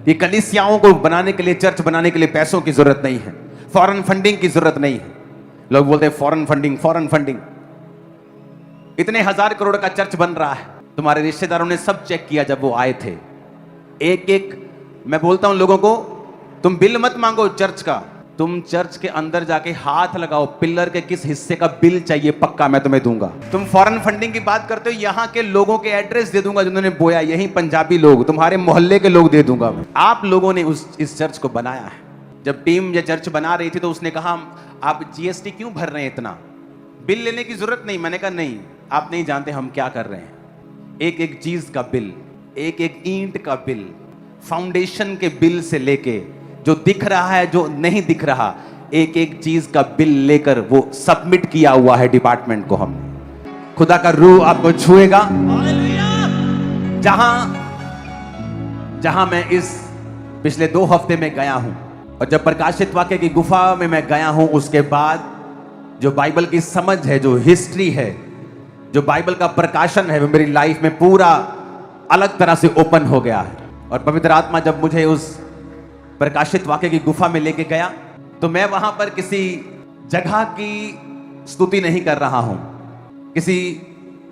कि कलीसियाओं को बनाने के लिए, चर्च बनाने के लिए पैसों की जरूरत नहीं है, फॉरेन फंडिंग की जरूरत नहीं है। लोग बोलते हैं फॉरेन फंडिंग, फॉरेन फंडिंग। इतने 1000 करोड़ का चर्च बन रहा है। तुम्हारे रिश्तेदारों ने सब चेक किया जब वो आए थे। एक एक मैं बोलता हूं लोगों को, तुम बिल मत मांगो चर्च का, तुम चर्च के अंदर जाके हाथ लगाओ, पिलर के किस हिस्से का बिल चाहिए, पक्का मैं तुम्हें दूंगा। तुम फॉरेन फंडिंग की बात करते हो, यहां के लोगों के एड्रेस दे दूंगा जिन्होंने बोया, यही पंजाबी लोग, तुम्हारे मोहल्ले के लोग दे दूंगा मैं। आप लोगों ने इस चर्च को बनाया है। जब टीम ये चर्च बना रही थी तो उसने कहा आप जीएसटी क्यों भर रहे हैं इतना, बिल लेने की जरूरत नहीं। मैंने कहा नहीं, आप नहीं जानते हम क्या कर रहे हैं। एक एक चीज का बिल, एक एक ईंट का बिल, फाउंडेशन के बिल से लेके जो दिख रहा है, जो नहीं दिख रहा, एक एक चीज का बिल लेकर वो सबमिट किया हुआ है डिपार्टमेंट को। हमने खुदा का रूह आपको छुएगा। जहां मैं इस पिछले 2 हफ्ते में गया हूं, और जब प्रकाशित वाक्य की गुफा में मैं गया हूं, उसके बाद जो बाइबल की समझ है, जो हिस्ट्री है, जो बाइबल का प्रकाशन है, वो मेरी लाइफ में पूरा अलग तरह से ओपन हो गया है। और पवित्र आत्मा जब मुझे उस प्रकाशित वाक्य की गुफा में लेके गया, तो मैं वहां पर किसी जगह की स्तुति नहीं कर रहा हूं, किसी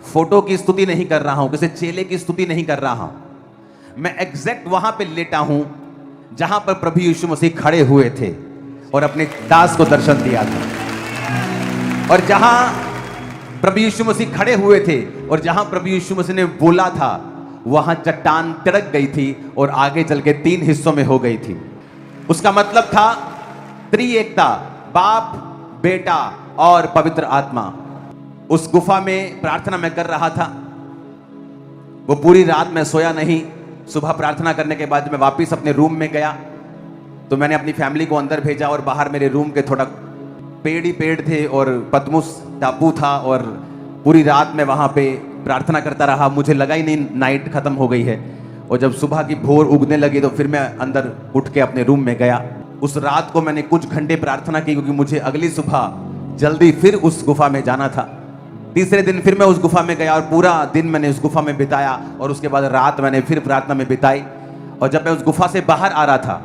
फोटो की स्तुति नहीं कर रहा हूं, किसी चेले की स्तुति नहीं कर रहा हूं। मैं एग्जैक्ट वहां पे लेटा हूं जहां पर प्रभु यीशु मसीह खड़े हुए थे और अपने दास को दर्शन दिया था। और जहां प्रभु यीशु मसीह खड़े हुए थे और जहां प्रभु यीशु मसीह ने बोला था, वहां चट्टान तिड़क गई थी और आगे चल के 3 हिस्सों में हो गई थी। उसका मतलब था त्रिएकता, बाप, बेटा और पवित्र आत्मा। उस गुफा में प्रार्थना मैं कर रहा था। वो पूरी रात मैं सोया नहीं। सुबह प्रार्थना करने के बाद मैं वापस अपने रूम में गया, तो मैंने अपनी फैमिली को अंदर भेजा और बाहर मेरे रूम के थोड़ा पेड़ ही पेड़ थे और पद्मुस टापू था, और पूरी रात मैं वहां पे प्रार्थना करता रहा। मुझे लगा ही नहीं नाइट खत्म हो गई है। और जब सुबह की भोर उगने लगी तो फिर मैं अंदर उठ के अपने रूम में गया। उस रात को मैंने कुछ घंटे प्रार्थना की, क्योंकि मुझे अगली सुबह जल्दी फिर उस गुफा में जाना था। तीसरे दिन फिर मैं उस गुफा में गया और पूरा दिन मैंने उस गुफा में बिताया, और उसके बाद रात मैंने फिर प्रार्थना में बिताई। और जब मैं उस गुफा से बाहर आ रहा था,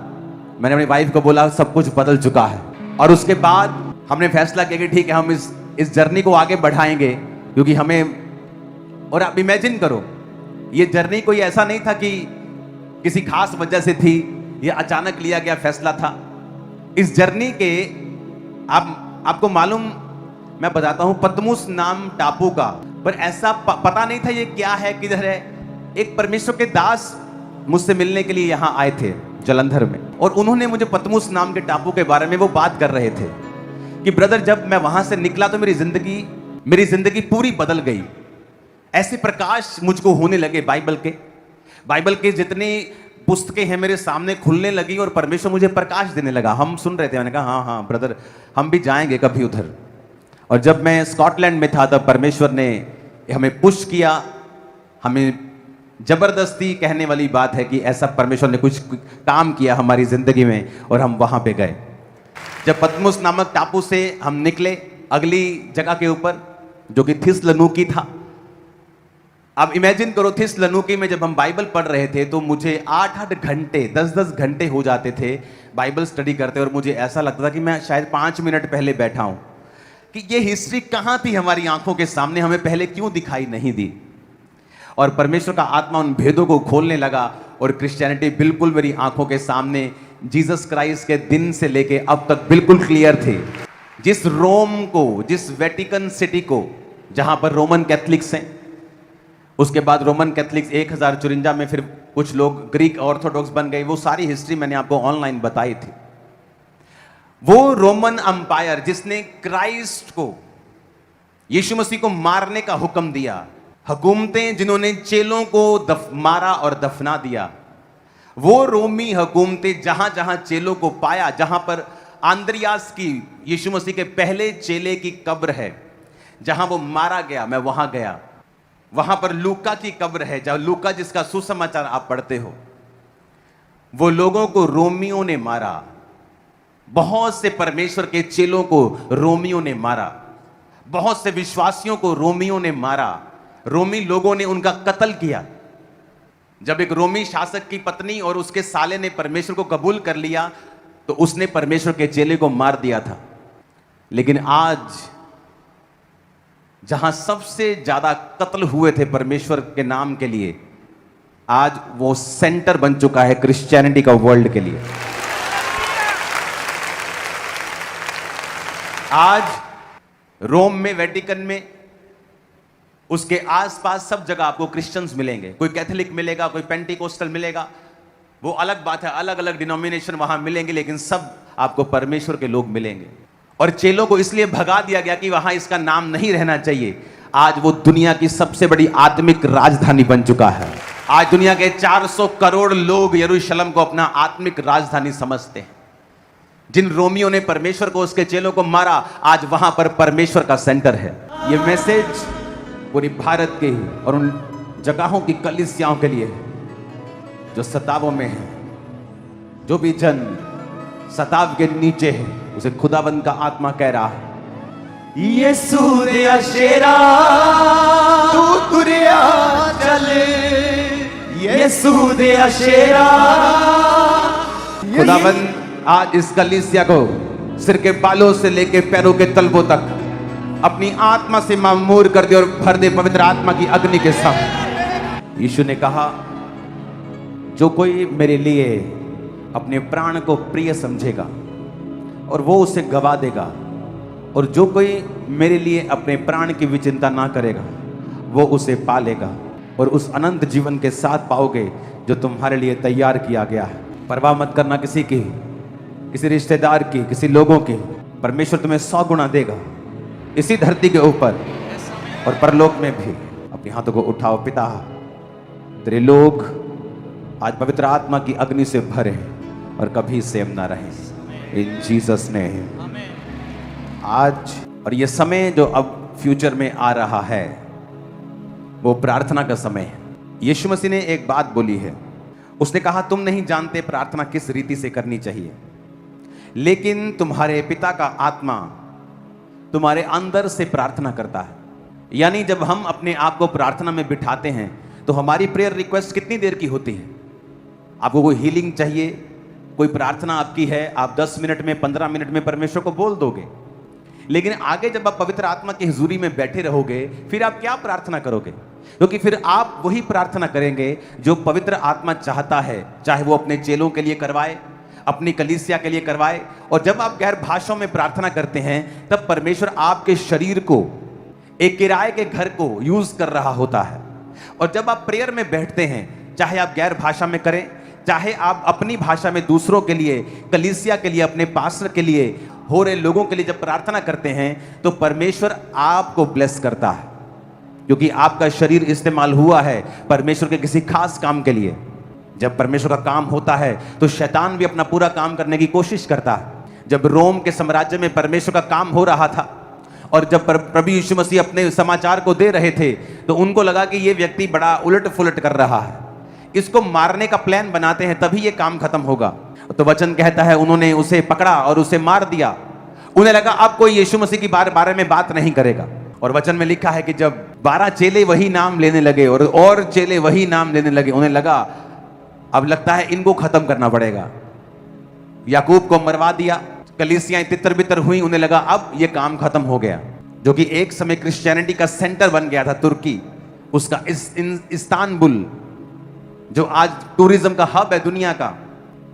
मैंने अपनी वाइफ को बोला सब कुछ बदल चुका है। और उसके बाद हमने फैसला किया कि ठीक है, हम इस जर्नी को आगे बढ़ाएंगे, क्योंकि हमें, और आप इमेजिन करो, ये जर्नी कोई ऐसा नहीं था कि किसी खास वजह से थी, ये अचानक लिया गया फैसला था। इस जर्नी के आपको मालूम, मैं बताता हूं, पद्मुस नाम टापू का, पर ऐसा पता नहीं था ये क्या है, किधर है। एक परमेश्वर के दास मुझसे मिलने के लिए यहां आए थे जलंधर में, और उन्होंने मुझे पद्मुस नाम के टापू के बारे में वो बात कर रहे थे कि ब्रदर, जब मैं वहां से निकला तो मेरी जिंदगी पूरी बदल गई। ऐसे प्रकाश मुझको होने लगे बाइबल के जितनी पुस्तकें हैं मेरे सामने खुलने लगी और परमेश्वर मुझे प्रकाश देने लगा। हम सुन रहे थे, मैंने कहा हाँ हाँ ब्रदर, हम भी जाएंगे कभी उधर। और जब मैं स्कॉटलैंड में था तब परमेश्वर ने हमें पुश किया। हमें जबरदस्ती कहने वाली बात है कि ऐसा परमेश्वर ने कुछ काम किया हमारी जिंदगी में, और हम वहां पे गए। जब पद्मुस नामक टापू से हम निकले अगली जगह के ऊपर, जो कि थिस्सलुनीकि था। अब इमेजिन करो, थिस्सलुनीकि में जब हम बाइबल पढ़ रहे थे तो मुझे 8-8 घंटे, 10-10 घंटे हो जाते थे बाइबल स्टडी करते, और मुझे ऐसा लगता था कि मैं शायद 5 मिनट पहले बैठा हूं, कि ये हिस्ट्री कहां थी हमारी आंखों के सामने, हमें पहले क्यों दिखाई नहीं दी। और परमेश्वर का आत्मा उन भेदों को खोलने लगा, और क्रिश्चियनिटी बिल्कुल मेरी आंखों के सामने जीसस क्राइस्ट के दिन से लेके अब तक बिल्कुल क्लियर थे। जिस रोम को, जिस वेटिकन सिटी को, जहां पर रोमन कैथलिक्स हैं, उसके बाद रोमन कैथलिक्स 1054 में फिर कुछ लोग ग्रीक ऑर्थोडॉक्स बन गए, वो सारी हिस्ट्री मैंने आपको ऑनलाइन बताई थी। वो रोमन अंपायर जिसने क्राइस्ट को, यीशु मसीह को मारने का हुक्म दिया, हुकूमतें जिन्होंने चेलों को मारा और दफना दिया, वो रोमी हुकूमतें जहां जहां चेलों को पाया, जहां पर आंद्रियास की, यीशु मसीह के पहले चेले की कब्र है, जहां वो मारा गया, मैं वहां गया। वहां पर लूका की कब्र है, जहां लूका जिसका सुसमाचार आप पढ़ते हो। वो लोगों को रोमियों ने मारा, बहुत से परमेश्वर के चेलों को रोमियों ने मारा, बहुत से विश्वासियों को रोमियों ने मारा, रोमी लोगों ने उनका कत्ल किया। जब एक रोमी शासक की पत्नी और उसके साले ने परमेश्वर को कबूल कर लिया तो उसने परमेश्वर के चेले को मार दिया था। लेकिन आज जहां सबसे ज्यादा कत्ल हुए थे परमेश्वर के नाम के लिए, आज वो सेंटर बन चुका है क्रिश्चियनिटी का वर्ल्ड के लिए। आज रोम में, वेटिकन में, उसके आसपास सब जगह आपको क्रिश्चियंस मिलेंगे। कोई कैथोलिक मिलेगा, कोई पेंटिकोस्टल मिलेगा, वो अलग बात है, अलग अलग डिनोमिनेशन वहां मिलेंगे, लेकिन सब आपको परमेश्वर के लोग मिलेंगे। और चेलों को इसलिए भगा दिया गया कि वहां इसका नाम नहीं रहना चाहिए। आज वो दुनिया की सबसे बड़ी आत्मिक राजधानी बन चुका है। आज दुनिया के 400 करोड़ लोग यरूशलेम को अपना आत्मिक राजधानी समझते हैं। जिन रोमियों ने परमेश्वर को, उसके चेलों को मारा, आज वहां पर परमेश्वर का सेंटर है। ये मैसेज पूरी भारत के और उन जगहों की कलीसियाओं के लिए जो सतावों में है। जो भी जन सताव के नीचे है, उसे खुदाबंद का आत्मा कह रहा है, यीशु दे अशेरा तू तुरिया चल, यीशु दे अशेरा। खुदाबंद आज इस कलीसिया को सिर के बालों से लेके पैरों के तलवों तक अपनी आत्मा से मामूर कर दे और भर दे पवित्र आत्मा की अग्नि के साथ। यीशु ने कहा, जो कोई मेरे लिए अपने प्राण को प्रिय समझेगा और वो उसे गवा देगा, और जो कोई मेरे लिए अपने प्राण की भी चिंता ना करेगा वो उसे पालेगा, और उस अनंत जीवन के साथ पाओगे जो तुम्हारे लिए तैयार किया गया है। परवाह मत करना किसी की, किसी रिश्तेदार की, किसी लोगों की। परमेश्वर तुम्हें 100 गुना देगा, इसी धरती के ऊपर और परलोक में भी। अपने हाथों को उठाओ। पिता, तेरे लोग आज पवित्र आत्मा की अग्नि से भरे और कभी सेम ना रहे, इन जीसस नेम। आज और ये समय जो अब फ्यूचर में आ रहा है, वो प्रार्थना का समय है। यीशु मसीह ने एक बात बोली है, उसने कहा, तुम नहीं जानते प्रार्थना किस रीति से करनी चाहिए, लेकिन तुम्हारे पिता का आत्मा तुम्हारे अंदर से प्रार्थना करता है। यानी जब हम अपने आप को प्रार्थना में बिठाते हैं तो हमारी प्रेयर रिक्वेस्ट कितनी देर की होती है? आपको कोई हीलिंग चाहिए, कोई प्रार्थना आपकी है, आप 10 मिनट में, 15 मिनट में परमेश्वर को बोल दोगे। लेकिन आगे जब आप पवित्र आत्मा की हुजूरी में बैठे रहोगे, फिर आप क्या प्रार्थना करोगे? क्योंकि फिर आप वही प्रार्थना करेंगे जो पवित्र आत्मा चाहता है, चाहे वो अपने चेलों के लिए करवाए, अपनी कलीसिया के लिए करवाए। और जब आप गैर भाषाओं में प्रार्थना करते हैं, तब परमेश्वर आपके शरीर को, एक किराए के घर को यूज कर रहा होता है। और जब आप प्रेयर में बैठते हैं, चाहे आप गैर भाषा में करें, चाहे आप अपनी भाषा में दूसरों के लिए, कलीसिया के लिए, अपने पास्टर के लिए, हो रहे लोगों के लिए जब प्रार्थना करते हैं, तो परमेश्वर आपको ब्लेस करता है, क्योंकि आपका शरीर इस्तेमाल हुआ है परमेश्वर के किसी खास काम के लिए। जब परमेश्वर का काम होता है तो शैतान भी अपना पूरा काम करने की कोशिश करता है। जब रोम के साम्राज्य में परमेश्वर का काम हो रहा था और जब प्रभु यीशु मसीह अपने समाचार को दे रहे थे, तो उनको लगा कि ये व्यक्ति बड़ा उलट फुलट कर रहा है, इसको मारने का प्लान बनाते हैं, तभी ये काम खत्म होगा। तो वचन कहता है, उन्होंने उसे पकड़ा और उसे मार दिया। उन्हें लगा अब कोई यीशु मसीह की बारे में बात नहीं करेगा। और वचन में लिखा है कि जब 12 चेले वही नाम लेने लगे और चेले वही नाम लेने लगे, उन्हें लगा अब लगता है इनको खत्म करना पड़ेगा। याकूब को मरवा दिया, कलीसियाएं तितर बितर हुई, उन्हें लगा अब ये काम खत्म हो गया। जो कि एक समय क्रिश्चियनिटी का सेंटर बन गया था, तुर्की, उसका इस्तांबुल, जो आज टूरिज्म का हब है दुनिया का,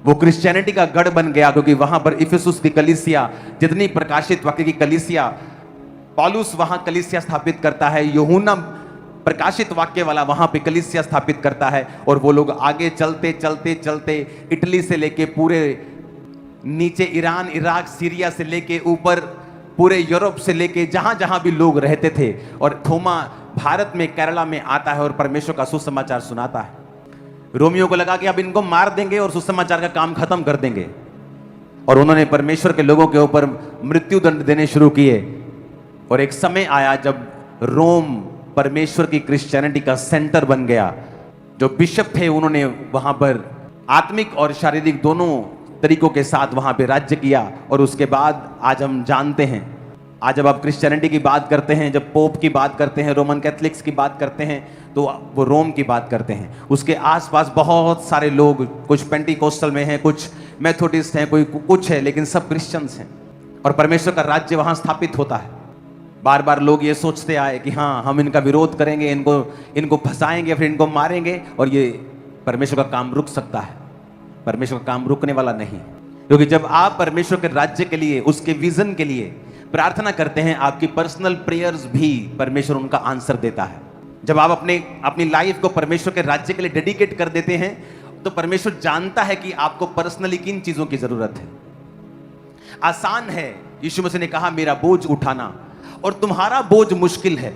वो क्रिश्चियनिटी का गढ़ बन गया। क्योंकि वहां पर इफिसुस की कलीसिया, जितनी प्रकाशित वाक्य की कलीसिया, पौलुस वहां कलीसिया स्थापित करता है, यूहन्ना प्रकाशित वाक्य वाला वहां पे कलीसिया स्थापित करता है। और वो लोग आगे चलते चलते चलते इटली से लेके पूरे नीचे ईरान, इराक, सीरिया से लेके ऊपर पूरे यूरोप से लेके जहां जहां भी लोग रहते थे। और थोमा भारत में, केरला में आता है और परमेश्वर का सुसमाचार सुनाता है। रोमियो को लगा कि अब इनको मार देंगे और सुसमाचार का काम खत्म कर देंगे, और उन्होंने परमेश्वर के लोगों के ऊपर मृत्यु दंड देने शुरू किए। और एक समय आया जब रोम परमेश्वर की क्रिश्चियनिटी का सेंटर बन गया। जो बिशप थे उन्होंने वहां पर आत्मिक और शारीरिक दोनों तरीकों के साथ वहां पे राज्य किया। और उसके बाद आज हम जानते हैं आज जब आप क्रिश्चियनिटी की बात करते हैं, जब पोप की बात करते हैं, रोमन कैथलिक्स की बात करते हैं, तो वो रोम की बात करते हैं। उसके आसपास बहुत सारे लोग, कुछ पेंटिकोस्टल में हैं, कुछ मेथोडिस्ट हैं, कोई कुछ है, लेकिन सब क्रिश्चियंस हैं। और परमेश्वर का राज्य वहां स्थापित होता है। बार बार लोग ये सोचते आए कि हाँ, हम इनका विरोध करेंगे, इनको फंसाएंगे, फिर इनको मारेंगे और ये परमेश्वर का काम रुक सकता है। परमेश्वर का काम रुकने वाला नहीं, क्योंकि जब आप परमेश्वर के राज्य के लिए, उसके विजन के लिए प्रार्थना करते हैं, आपकी पर्सनल प्रेयर्स भी परमेश्वर उनका आंसर देता है। जब आप अपनी लाइफ को परमेश्वर के राज्य के लिए डेडिकेट कर देते हैं, तो परमेश्वर जानता है कि आपको पर्सनली किन चीजों की जरूरत है। आसान है, यीशु मसीह ने कहा, मेरा बोझ उठाना और तुम्हारा बोझ मुश्किल है।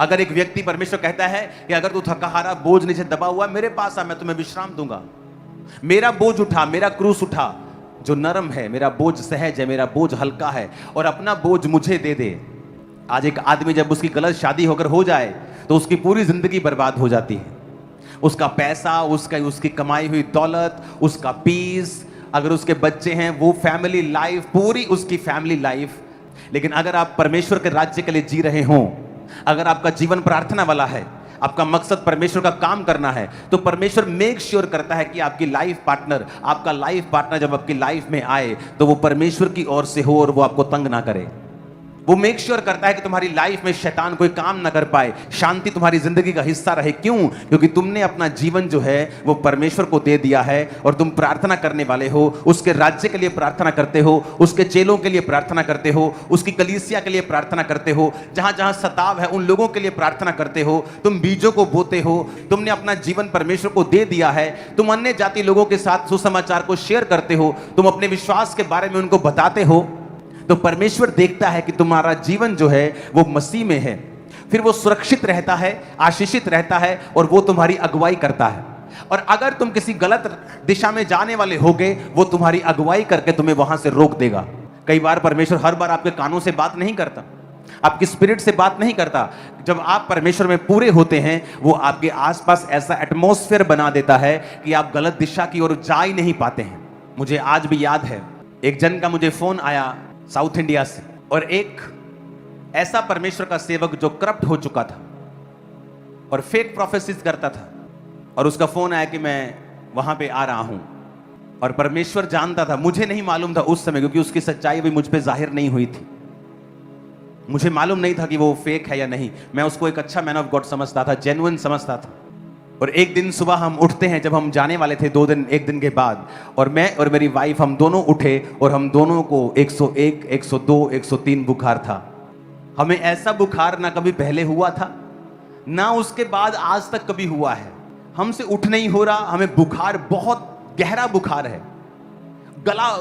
अगर एक व्यक्ति, परमेश्वर कहता है कि अगर तू थका हारा बोझ नीचे दबा हुआ, मेरे पास आ, मैं तुम्हें विश्राम दूंगा। मेरा बोझ उठा, मेरा क्रूस उठा जो नरम है, मेरा बोझ सहज है, मेरा बोझ हल्का है, और अपना बोझ मुझे दे दे। आज एक आदमी जब उसकी गलत शादी होकर हो जाए तो उसकी पूरी जिंदगी बर्बाद हो जाती है। उसका पैसा, उसकी कमाई हुई दौलत, उसका पीस, अगर उसके बच्चे हैं, वो फैमिली लाइफ, पूरी उसकी फैमिली लाइफ। लेकिन अगर आप परमेश्वर के राज्य के लिए जी रहे हो, अगर आपका जीवन प्रार्थना वाला है, आपका मकसद परमेश्वर का काम करना है, तो परमेश्वर मेक श्योर करता है कि आपका लाइफ पार्टनर जब आपकी लाइफ में आए तो वो परमेश्वर की ओर से हो और वो आपको तंग ना करे। वो मेक श्योर करता है कि तुम्हारी लाइफ में शैतान कोई काम ना कर पाए, शांति तुम्हारी जिंदगी का हिस्सा रहे। क्यों? क्योंकि तुमने अपना जीवन जो है वो परमेश्वर को दे दिया है और तुम प्रार्थना करने वाले हो, उसके राज्य के लिए प्रार्थना करते हो, उसके चेलों के लिए प्रार्थना करते हो, उसकी कलीसिया के लिए प्रार्थना करते हो, जहां जहां सताव है उन लोगों के लिए प्रार्थना करते हो। तुम बीजों को बोते हो, तुमने अपना जीवन परमेश्वर को दे दिया है, तुम अन्य जाति लोगों के साथ सुसमाचार को शेयर करते हो, तुम अपने विश्वास के बारे में उनको बताते हो। तो परमेश्वर देखता है कि तुम्हारा जीवन जो है वो मसीह में है, फिर वो सुरक्षित रहता है, आशीषित रहता है, और वो तुम्हारी अगुवाई करता है। और अगर तुम किसी गलत दिशा में जाने वाले होगे, वो तुम्हारी अगुवाई करके तुम्हें वहां से रोक देगा। कई बार परमेश्वर हर बार आपके कानों से बात नहीं करता, आपकी स्पिरिट से बात नहीं करता। जब आप परमेश्वर में पूरे होते हैं, वो आपके आसपास ऐसा एटमॉस्फेयर बना देता है कि आप गलत दिशा की ओर जा ही नहीं पाते हैं। मुझे आज भी याद है, एक जन का मुझे फोन आया साउथ इंडिया से, और एक ऐसा परमेश्वर का सेवक जो करप्ट हो चुका था और फेक प्रोफेसीज करता था, और उसका फोन आया कि मैं वहां पे आ रहा हूं। और परमेश्वर जानता था, मुझे नहीं मालूम था उस समय, क्योंकि उसकी सच्चाई भी मुझ पे जाहिर नहीं हुई थी। मुझे मालूम नहीं था कि वो फेक है या नहीं। मैं उसको एक अच्छा मैन ऑफ गॉड समझता था, जेन्युइन समझता था। और एक दिन सुबह हम उठते हैं, जब हम जाने वाले थे एक दिन के बाद, और मैं और मेरी वाइफ हम दोनों उठे, और हम दोनों को 101, 102, 103 बुखार था। हमें ऐसा बुखार ना कभी पहले हुआ था, ना उसके बाद आज तक कभी हुआ है। हमसे उठ नहीं हो रहा, हमें बुखार, बहुत गहरा बुखार है, गला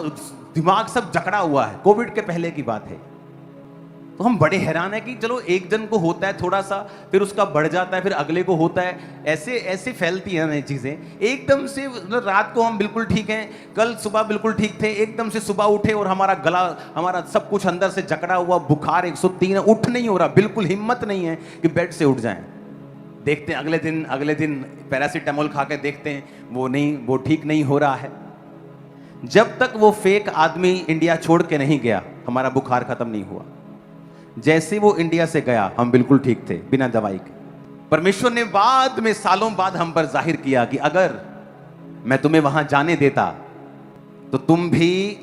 दिमाग सब जकड़ा हुआ है। कोविड के पहले की बात है। तो हम बड़े हैरान है कि चलो एक जन को होता है थोड़ा सा, फिर उसका बढ़ जाता है, फिर अगले को होता है, ऐसे ऐसे फैलती है नई चीजें। एकदम से रात को हम बिल्कुल ठीक हैं, कल सुबह बिल्कुल ठीक थे, एकदम से सुबह उठे और हमारा गला, हमारा सब कुछ अंदर से जकड़ा हुआ, बुखार 103, उठ नहीं हो रहा, बिल्कुल हिम्मत नहीं है कि बेड से उठ जाएं। देखते हैं अगले दिन पैरासीटामोल खा के देखते हैं, वो ठीक नहीं हो रहा है। जब तक वो फेक आदमी इंडिया छोड़ के नहीं गया, हमारा बुखार खत्म नहीं हुआ। जैसे वो इंडिया से गया, हम बिल्कुल ठीक थे, बिना दवाई के। परमेश्वर ने बाद में, सालों बाद हम पर जाहिर किया कि अगर मैं तुम्हें वहां जाने देता तो तुम भी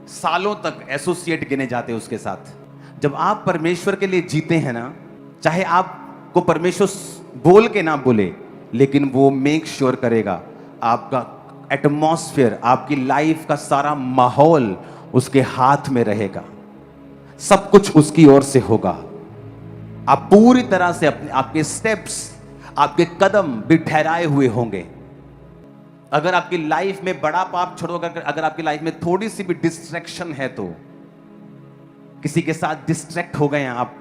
सालों तक एसोसिएट गिने जाते उसके साथ। जब आप परमेश्वर के लिए जीते हैं ना, चाहे आपको परमेश्वर बोल के ना बोले, लेकिन वो मेक श्योर करेगा आपका एटमॉस्फेयर, आपकी लाइफ का सारा माहौल उसके हाथ में रहेगा, सब कुछ उसकी ओर से होगा। आप पूरी तरह से आपके स्टेप्स, आपके कदम भी ठहराए हुए होंगे। अगर आपकी लाइफ में बड़ा पाप छोड़ोगे, अगर आपकी लाइफ में थोड़ी सी भी डिस्ट्रैक्शन है, तो किसी के साथ डिस्ट्रैक्ट हो गए हैं आप,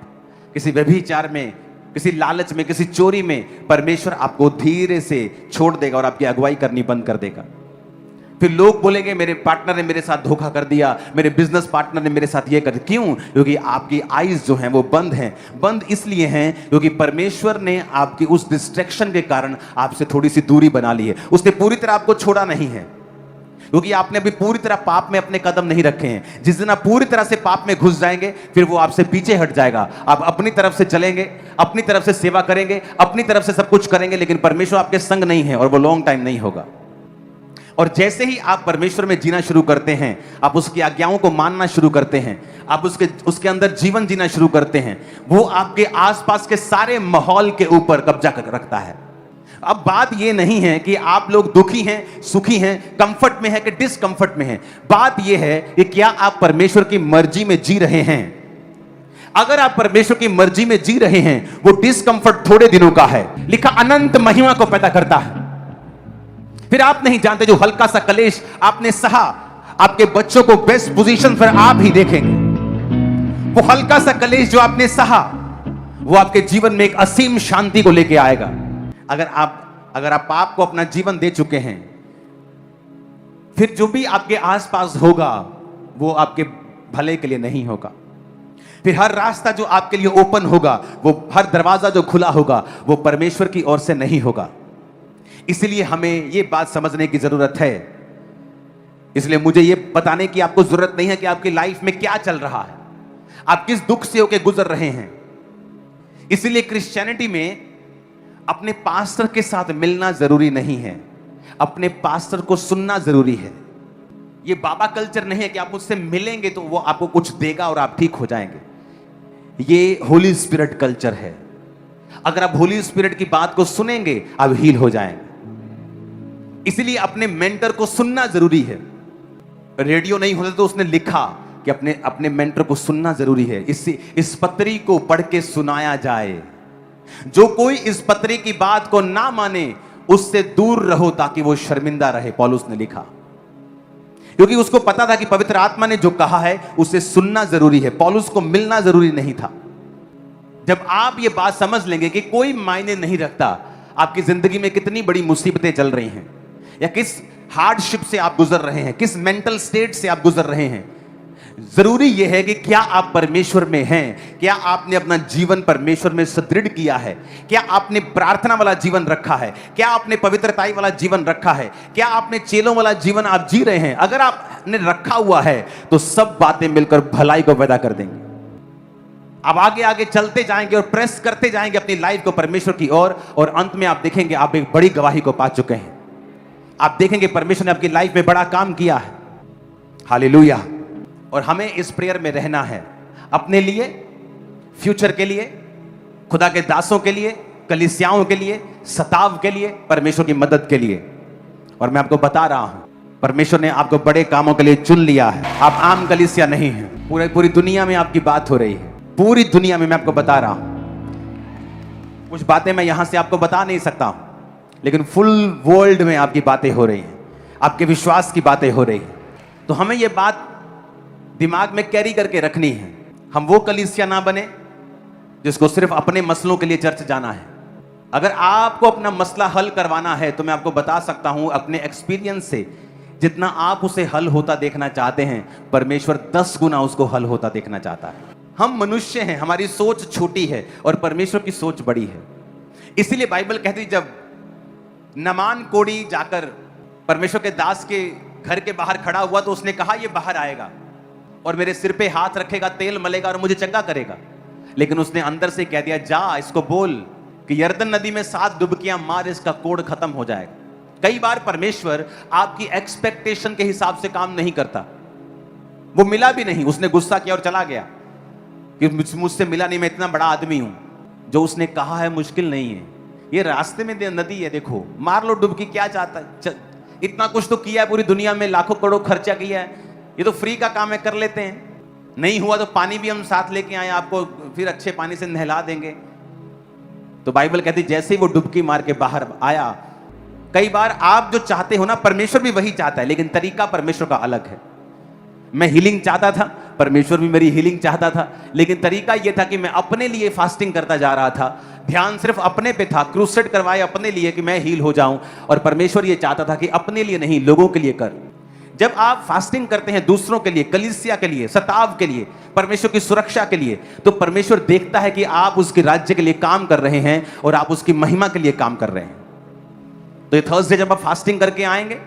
किसी व्यभिचार में, किसी लालच में, किसी चोरी में, परमेश्वर आपको धीरे से छोड़ देगा और आपकी अगुवाई करनी बंद कर देगा। फिर लोग बोलेंगे मेरे पार्टनर ने मेरे साथ धोखा कर दिया, मेरे बिजनेस पार्टनर ने मेरे साथ ये कर दिया। क्यों? क्योंकि आपकी आईज जो हैं वो बंद हैं। बंद इसलिए हैं क्योंकि परमेश्वर ने आपकी उस डिस्ट्रैक्शन के कारण आपसे थोड़ी सी दूरी बना ली है। उसने पूरी तरह आपको छोड़ा नहीं है, क्योंकि आपने अभी पूरी तरह पाप में अपने कदम नहीं रखे हैं। जिस दिन आप पूरी तरह से पाप में घुस जाएंगे, फिर वो आपसे पीछे हट जाएगा। आप अपनी तरफ से चलेंगे, अपनी तरफ से सेवा करेंगे, अपनी तरफ से सब कुछ करेंगे, लेकिन परमेश्वर आपके संग नहीं है और वो लॉन्ग टाइम नहीं होगा। और जैसे ही आप परमेश्वर में जीना शुरू करते हैं, आप उसकी आज्ञाओं को मानना शुरू करते हैं, आप उसके अंदर जीवन जीना शुरू करते हैं, वो आपके आसपास के सारे माहौल के ऊपर कब्जा कर रखता है। अब बात ये नहीं है कि आप लोग दुखी हैं, सुखी हैं, कंफर्ट में हैं कि डिस्कंफर्ट में हैं। बात ये है कि क्या आप परमेश्वर की मर्जी में जी रहे हैं। अगर आप परमेश्वर की मर्जी में जी रहे हैं, वो डिस्कंफर्ट थोड़े दिनों का है, लिखा अनंत महिमा को पैदा करता है। फिर आप नहीं जानते, जो हल्का सा कलेश आपने सहा, आपके बच्चों को बेस्ट पोजीशन पर आप ही देखेंगे। वो हल्का सा कलेश जो आपने सहा, वो आपके जीवन में एक असीम शांति को लेके आएगा। अगर आप पाप को अपना जीवन दे चुके हैं, फिर जो भी आपके आसपास होगा वो आपके भले के लिए नहीं होगा। फिर हर रास्ता जो आपके लिए ओपन होगा, वो हर दरवाजा जो खुला होगा, वो परमेश्वर की ओर से नहीं होगा। इसलिए हमें यह बात समझने की जरूरत है। इसलिए मुझे यह बताने की आपको जरूरत नहीं है कि आपकी लाइफ में क्या चल रहा है, आप किस दुख से होकर गुजर रहे हैं। इसलिए क्रिश्चियनिटी में अपने पास्टर के साथ मिलना जरूरी नहीं है, अपने पास्टर को सुनना जरूरी है। यह बाबा कल्चर नहीं है कि आप उससे मिलेंगे तो वो आपको कुछ देगा और आप ठीक हो जाएंगे। ये होली स्पिरिट कल्चर है। अगर आप होली स्पिरिट की बात को सुनेंगे, आप हील हो जाएंगे। इसलिए अपने मेंटर को सुनना जरूरी है। रेडियो नहीं होता तो उसने लिखा कि अपने मेंटर को सुनना जरूरी है। इस पत्री को पढ़ के सुनाया जाए। जो कोई इस पत्री की बात को ना माने, उससे दूर रहो ताकि वो शर्मिंदा रहे, पौलुस ने लिखा। क्योंकि उसको पता था कि पवित्र आत्मा ने जो कहा है उसे सुनना जरूरी है। पौलुस को मिलना जरूरी नहीं था। जब आप ये बात समझ लेंगे कि कोई मायने नहीं रखता आपकी जिंदगी में कितनी बड़ी मुसीबतें चल रही हैं, या किस हार्डशिप से आप गुजर रहे हैं, किस मेंटल स्टेट से आप गुजर रहे हैं, जरूरी यह है कि क्या आप परमेश्वर में हैं, क्या आपने अपना जीवन परमेश्वर में सुदृढ़ किया है, क्या आपने प्रार्थना वाला जीवन रखा है, क्या आपने पवित्रताई वाला जीवन रखा है, क्या आपने चेलों वाला जीवन आप जी रहे हैं। अगर आपने रखा हुआ है तो सब बातें मिलकर भलाई को पैदा कर देंगे। आप आगे आगे चलते जाएंगे और प्रेस करते जाएंगे अपनी लाइफ को परमेश्वर की ओर, और अंत में आप देखेंगे आप एक बड़ी गवाही को पा चुके हैं। आप देखेंगे परमेश्वर ने आपकी लाइफ में बड़ा काम किया है। हालेलुया। और हमें इस प्रेयर में रहना है, अपने लिए, फ्यूचर के लिए, खुदा के दासों के लिए, कलीसियाओं के लिए, सताव के लिए, परमेश्वर की मदद के लिए। और मैं आपको बता रहा हूं, परमेश्वर ने आपको बड़े कामों के लिए चुन लिया है। आप आम कलीसिया नहीं हैं। पूरी दुनिया में आपकी बात हो रही है, पूरी दुनिया में। मैं आपको बता रहा हूं, कुछ बातें मैं यहां से आपको बता नहीं सकता हूं, लेकिन फुल वर्ल्ड में आपकी बातें हो रही हैं, आपके विश्वास की बातें हो रही हैं। तो हमें यह बात दिमाग में कैरी करके रखनी है। हम वो कलीसिया ना बने जिसको सिर्फ अपने मसलों के लिए चर्च जाना है। अगर आपको अपना मसला हल करवाना है तो मैं आपको बता सकता हूं अपने एक्सपीरियंस से, जितना आप उसे हल होता देखना चाहते हैं, परमेश्वर 10 गुना उसको हल होता देखना चाहता है। हम मनुष्य हैं, हमारी सोच छोटी है और परमेश्वर की सोच बड़ी है। इसीलिए बाइबल कहती, जब नमान कोड़ी जाकर परमेश्वर के दास के घर के बाहर खड़ा हुआ तो उसने कहा, ये बाहर आएगा और मेरे सिर पे हाथ रखेगा, तेल मलेगा और मुझे चंगा करेगा। लेकिन उसने अंदर से कह दिया, जा इसको बोल कि यरदन नदी में 7 डुबकियां मार, इसका कोढ़ खत्म हो जाएगा। कई बार परमेश्वर आपकी एक्सपेक्टेशन के हिसाब से काम नहीं करता। वो मिला भी नहीं, उसने गुस्सा किया और चला गया कि मुझसे मिला नहीं, मैं इतना बड़ा आदमी हूं। जो उसने कहा है मुश्किल नहीं है, ये रास्ते में नदी है, देखो मार लो डुबकी, क्या चाहता है। इतना कुछ तो किया है पूरी दुनिया में, लाखों करोड़ खर्चा किया है, ये तो फ्री का काम है, कर लेते हैं। नहीं हुआ तो पानी भी हम साथ लेके आए, आपको फिर अच्छे पानी से नहला देंगे। तो बाइबल कहती जैसे ही वो डुबकी मार के बाहर आया, कई बार आप जो चाहते हो ना, परमेश्वर भी वही चाहता है, लेकिन तरीका परमेश्वर का अलग है। मैं हीलिंग चाहता था, परमेश्वर भी मेरी हीलिंग चाहता था, लेकिन तरीका यह था कि मैं अपने लिए फास्टिंग करता जा रहा था, ध्यान सिर्फ अपने पे था, क्रूसेड करवाए अपने लिए कि मैं हील हो जाऊं, और परमेश्वर ये चाहता था कि अपने लिए नहीं, लोगों के लिए कर। जब आप फास्टिंग करते हैं दूसरों के लिए, कलीसिया के लिए, सताव के लिए, परमेश्वर की सुरक्षा के लिए, तो परमेश्वर देखता है कि आप उसके राज्य के लिए काम कर रहे हैं और आप उसकी महिमा के लिए काम कर रहे हैं। तो ये थर्सडे जब आप फास्टिंग करके आएंगे,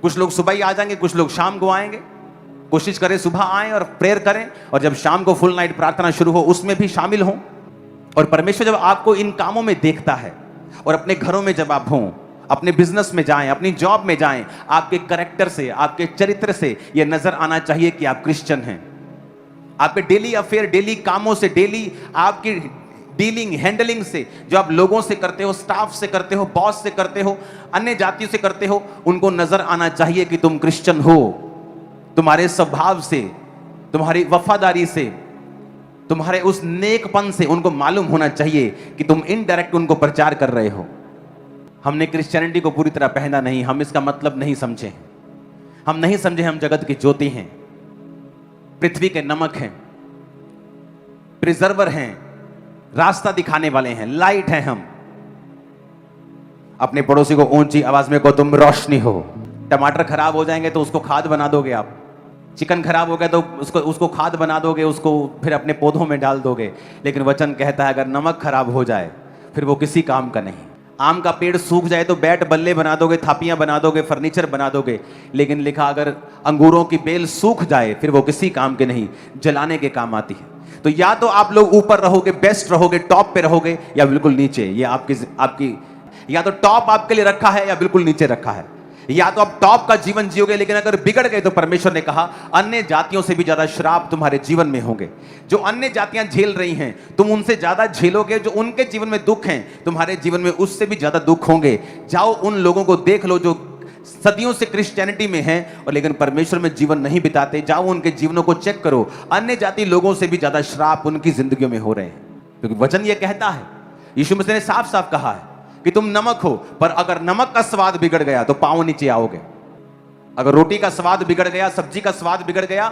कुछ लोग सुबह ही आ जाएंगे, कुछ लोग शाम को आएंगे। कोशिश करें सुबह आएं और प्रेयर करें, और जब शाम को फुल नाइट प्रार्थना शुरू हो उसमें भी शामिल हों। और परमेश्वर जब आपको इन कामों में देखता है, और अपने घरों में जब आप हों, अपने बिजनेस में जाएं, अपनी जॉब में जाएं, आपके कैरेक्टर से, आपके चरित्र से यह नजर आना चाहिए कि आप क्रिश्चियन हैं। आपके डेली अफेयर, डेली कामों से, डेली आपकी डीलिंग, हैंडलिंग से, जो आप लोगों से करते हो, स्टाफ से करते हो, बॉस से करते हो, अन्य जातियों से करते हो, उनको नजर आना चाहिए कि तुम क्रिश्चियन हो। तुम्हारे स्वभाव से, तुम्हारी वफादारी से, तुम्हारे उस नेकपन से उनको मालूम होना चाहिए कि तुम इनडायरेक्ट उनको प्रचार कर रहे हो। हमने क्रिश्चियनिटी को पूरी तरह पहना नहीं, हम इसका मतलब नहीं समझे। हम नहीं समझे हम जगत की ज्योति हैं, पृथ्वी के नमक हैं, प्रिजर्वर हैं, रास्ता दिखाने वाले हैं, लाइट हैं हम। अपने पड़ोसी को ऊंची आवाज में कहो तुम रोशनी हो। टमाटर खराब हो जाएंगे तो उसको खाद बना दोगे आप, चिकन खराब हो गया तो उसको खाद बना दोगे, उसको फिर अपने पौधों में डाल दोगे। लेकिन वचन कहता है अगर नमक खराब हो जाए फिर वो किसी काम का नहीं। आम का पेड़ सूख जाए तो बैट बल्ले बना दोगे, थापियां बना दोगे, फर्नीचर बना दोगे। लेकिन लिखा अगर अंगूरों की बेल सूख जाए फिर वो किसी काम के नहीं, जलाने के काम आती है। तो या तो आप लोग ऊपर रहोगे, बेस्ट रहोगे, टॉप पे रहोगे, या बिल्कुल नीचे। ये आपकी या तो टॉप आपके लिए रखा है या बिल्कुल नीचे रखा है। या तो आप टॉप का जीवन जियोगे, लेकिन अगर बिगड़ गए तो परमेश्वर ने कहा अन्य जातियों से भी ज्यादा श्राप तुम्हारे जीवन में होंगे। जो अन्य जातियां झेल रही हैं तुम उनसे ज्यादा झेलोगे, जो उनके जीवन में दुख हैं तुम्हारे जीवन में उससे भी ज्यादा दुख होंगे। जाओ उन लोगों को देख लो जो सदियों से क्रिश्चियनिटी में हैं और लेकिन परमेश्वर में जीवन नहीं बिताते। जाओ उनके जीवनों को चेक करो, अन्य जाति लोगों से भी ज्यादा श्राप उनकी जिंदगियों में हो रहे हैं। क्योंकि वचन ये कहता है, यीशु मसीह ने साफ साफ कहा है कि तुम नमक हो, पर अगर नमक का स्वाद बिगड़ गया तो पांव नीचे आओगे। अगर रोटी का स्वाद बिगड़ गया, सब्जी का स्वाद बिगड़ गया,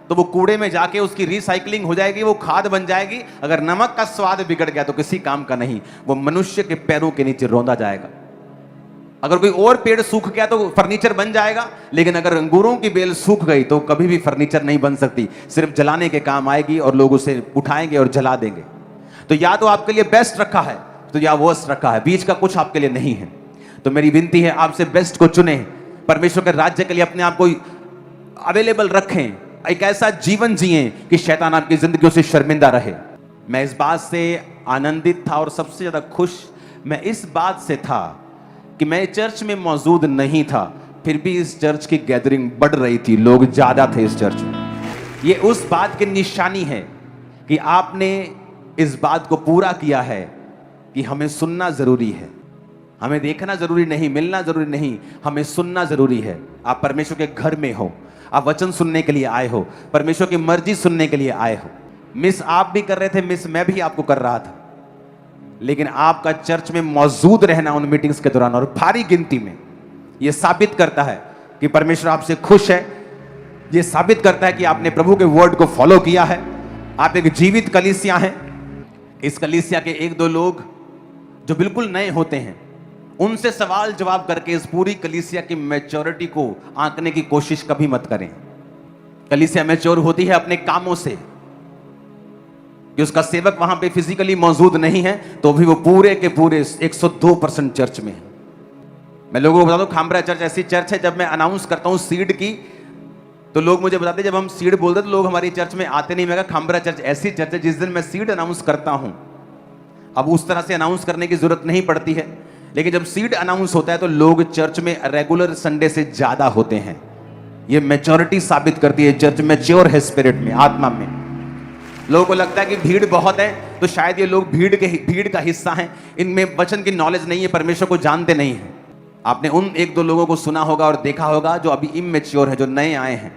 तो वो कूड़े में जाके उसकी रिसाइकलिंग हो जाएगी, वो खाद बन जाएगी। अगर नमक का स्वाद बिगड़ गया तो किसी काम का नहीं, वो मनुष्य के पैरों के नीचे रौंदा जाएगा। अगर कोई और पेड़ सूख गया तो फर्नीचर बन जाएगा, लेकिन अगर अंगूरों की बेल सूख गई तो कभी भी फर्नीचर नहीं बन सकती, सिर्फ जलाने के काम आएगी और लोग उसे उठाएंगे और जला देंगे। तो या तो आपके लिए बेस्ट रखा है तो या वर्स्ट रखा है, बीच का कुछ आपके लिए नहीं है। तो मेरी विनती है आपसे बेस्ट को चुनें, परमेश्वर के राज्य के लिए अपने आप को अवेलेबल रखें, एक ऐसा जीवन जिएं कि शैतान आपकी जिंदगियों से शर्मिंदा रहे। मैं इस बात से आनंदित था और सबसे ज्यादा खुश मैं इस बात से था कि मैं चर्च में मौजूद नहीं था, फिर भी इस चर्च की गैदरिंग बढ़ रही थी, लोग ज्यादा थे इस चर्च में। ये उस बात की निशानी है कि आपने इस बात को पूरा किया है कि हमें सुनना जरूरी है, हमें देखना जरूरी नहीं, मिलना जरूरी नहीं, हमें सुनना जरूरी है। आप परमेश्वर के घर में हो, आप वचन सुनने के लिए आए हो, परमेश्वर की मर्जी सुनने के लिए आए हो। मिस आप भी कर रहे थे, मिस मैं भी आपको कर रहा था, लेकिन आपका चर्च में मौजूद रहना उन मीटिंग्स के दौरान और भारी गिनती में, यह साबित करता है कि परमेश्वर आपसे खुश है। यह साबित करता है कि आपने प्रभु के वर्ड को फॉलो किया है। आप एक जीवित कलीसिया हैं। इस कलीसिया के एक दो लोग जो बिल्कुल नए होते हैं, उनसे सवाल जवाब करके इस पूरी कलीसिया की मैच्योरिटी को आंकने की कोशिश कभी मत करें। कलीसिया मैच्योर होती है अपने कामों से, कि उसका सेवक वहां पे फिजिकली मौजूद नहीं है तो भी वो पूरे के पूरे 102% चर्च में है। मैं लोगों को बता दूं, खामरा चर्च ऐसी चर्च है, जब मैं अनाउंस करता हूं सीड की तो लोग मुझे बताते हैं, जब हम सीड बोलते तो लोग हमारी चर्च में आते नहीं। मैं कहा खामरा चर्च ऐसी चर्च है जिस दिन मैं सीड अनाउंस करता हूं, अब उस तरह से अनाउंस करने की जरूरत नहीं पड़ती है, लेकिन जब सीड अनाउंस होता है तो लोग चर्च में रेगुलर संडे से ज्यादा होते हैं। यह मैच्योरिटी साबित करती है, चर्च मैच्योर है स्पिरिट में, आत्मा में। लोगों को लगता है कि भीड़ बहुत है तो शायद ये लोग भीड़ का हिस्सा हैं, इनमें वचन की नॉलेज नहीं है, परमेश्वर को जानते नहीं है। आपने उन एक दो लोगों को सुना होगा और देखा होगा जो अभी इमैच्योर है, जो नए आए हैं,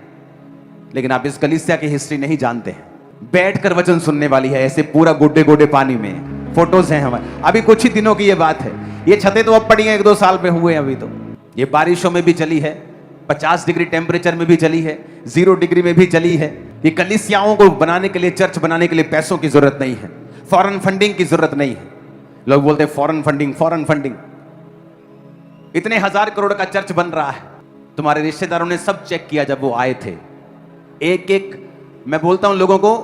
लेकिन आप इस कलीसिया की हिस्ट्री नहीं जानते हैं। बैठकर वचन सुनने वाली है, ऐसे पूरा गोडे गोडे पानी में। फोटोज हैं हमारे, अभी कुछ ही दिनों की ये बात है। ये छतें तो अब पड़ी हैं, 1-2 साल पे हुए अभी तो। ये बारिशों में भी चली है, 50 डिग्री टेम्परेचर में भी चली है, 0 डिग्री में भी चली है। ये कलीसियाओं को बनाने के लिए, चर्च बनाने के लिए पैसों की जरूरत नहीं है, फॉरेन फंडिंग की जरूरत नहीं है। लोग बोलते हैं फॉरेन फंडिंग, फॉरेन फंडिंग। इतने 1000 करोड़ का चर्च बन रहा है। तुम्हारे रिश्तेदारों ने सब चेक किया जब वो आए थे। एक एक मैं बोलता हूं लोगों को,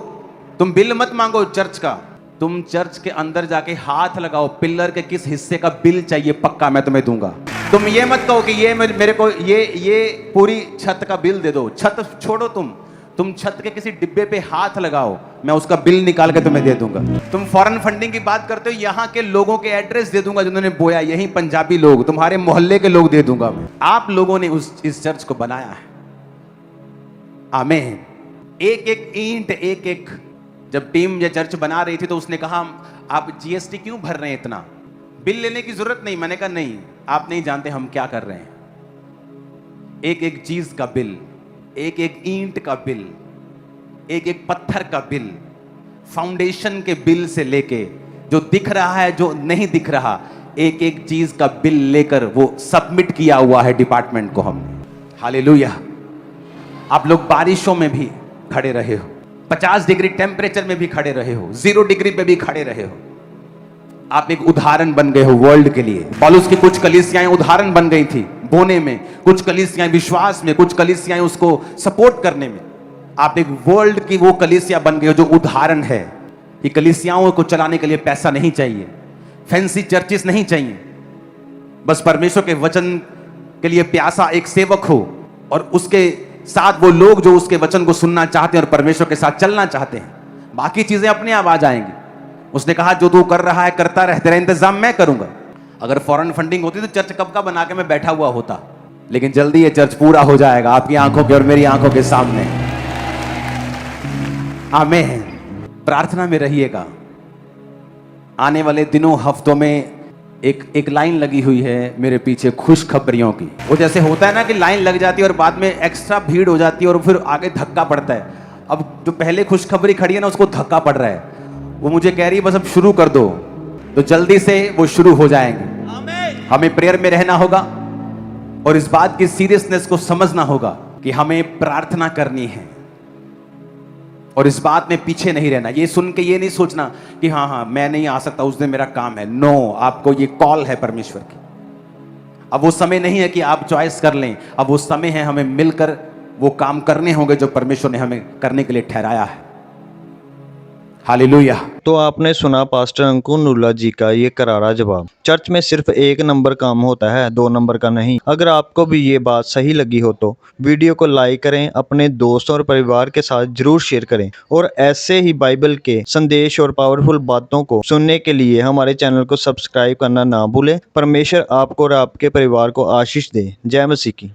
तुम बिल मत मांगो चर्च का, तुम चर्च के अंदर जाके हाथ लगाओ, पिलर के किस हिस्से का बिल चाहिए, पक्का मैं तुम्हें दूंगा। तुम ये मत कहो कि ये मेरे को ये पूरी छत का बिल दे दो। छत छोड़ो, तुम छत के किसी डिब्बे पे हाथ लगाओ, मैं उसका बिल निकाल के तुम्हें दे दूंगा। तुम फॉरेन फंडिंग की बात करते हो, यहाँ के लोगों के एड्रेस दे दूंगा जिन्होंने बोया, यही पंजाबी लोग, तुम्हारे मोहल्ले के लोग दे दूंगा मैं। आप लोगों ने इस चर्च को बनाया है। आमीन। एक एक ईंट, एक एक, जब टीम ये चर्च बना रही थी तो उसने कहा आप जीएसटी क्यों भर रहे हैं इतना, बिल लेने की जरूरत नहीं। मैंने कहा नहीं, आप नहीं जानते हम क्या कर रहे हैं। एक एक चीज का बिल, एक एक ईंट का बिल, एक एक पत्थर का बिल, फाउंडेशन के बिल से लेके जो दिख रहा है, जो नहीं दिख रहा, एक एक चीज का बिल लेकर वो सबमिट किया हुआ है डिपार्टमेंट को हमने। हालेलुया। आप लोग बारिशों में भी खड़े रहे हो, 50 डिग्री टेम्परेचर में भी खड़े रहे हो, 0 डिग्री पे भी खड़े रहे हो। आप एक उदाहरण बन गए हो वर्ल्ड के लिए। पौलुस की कुछ कलीसियाएं उदाहरण बन गई थी बोने में, कुछ कलीसियाएं विश्वास में, कुछ कलीसियाएं उसको सपोर्ट करने में। आप एक वर्ल्ड की वो कलीसिया बन गए हो जो उदाहरण है कि कलीसियाओं को चलाने के लिए पैसा नहीं चाहिए, फैंसी चर्चिस नहीं चाहिए, बस परमेश्वर के वचन के लिए प्यासा एक सेवक हो और उसके साथ वो लोग जो उसके वचन को सुनना चाहते हैं और परमेश्वर के साथ चलना चाहते हैं। बाकी चीजें अपने आप आ जाएंगी। उसने कहा जो तू कर रहा है करता रह, तेरा इंतजाम मैं करूंगा। अगर फॉरेन फंडिंग होती तो चर्च कब का बना के मैं बैठा हुआ होता, लेकिन जल्दी ये चर्च पूरा हो जाएगा आपकी आंखों के और मेरी आंखों के सामने। आमीन। प्रार्थना में रहिएगा। आने वाले दिनों, हफ्तों में एक लाइन लगी हुई है मेरे पीछे खुशखबरियों की। वो जैसे होता है ना कि लाइन लग जाती है और बाद में एक्स्ट्रा भीड़ हो जाती है और फिर आगे धक्का पड़ता है। अब जो पहले खुशखबरी खड़ी है ना, उसको धक्का पड़ रहा है। वो मुझे कह रही है बस अब शुरू कर दो, तो जल्दी से वो शुरू हो जाएंगे। हमें प्रेयर में रहना होगा और इस बात की सीरियसनेस को समझना होगा कि हमें प्रार्थना करनी है और इस बात में पीछे नहीं रहना। ये सुन के ये नहीं सोचना कि हाँ मैं नहीं आ सकता, उस दिन मेरा काम है। नो, आपको ये कॉल है परमेश्वर की। अब वो समय नहीं है कि आप चॉइस कर लें, अब वो समय है हमें मिलकर वो काम करने होंगे जो परमेश्वर ने हमें करने के लिए ठहराया है। हालेलुया। तो आपने सुना पास्टर अंकुर नुल्ला जी का ये करारा जवाब। चर्च में सिर्फ 1 नंबर काम होता है, 2 नंबर का नहीं। अगर आपको भी ये बात सही लगी हो तो वीडियो को लाइक करें, अपने दोस्तों और परिवार के साथ जरूर शेयर करें और ऐसे ही बाइबल के संदेश और पावरफुल बातों को सुनने के लिए हमारे चैनल को सब्सक्राइब करना ना भूलें। परमेश्वर आपको और आपके परिवार को आशीष दे। जय मसीह की।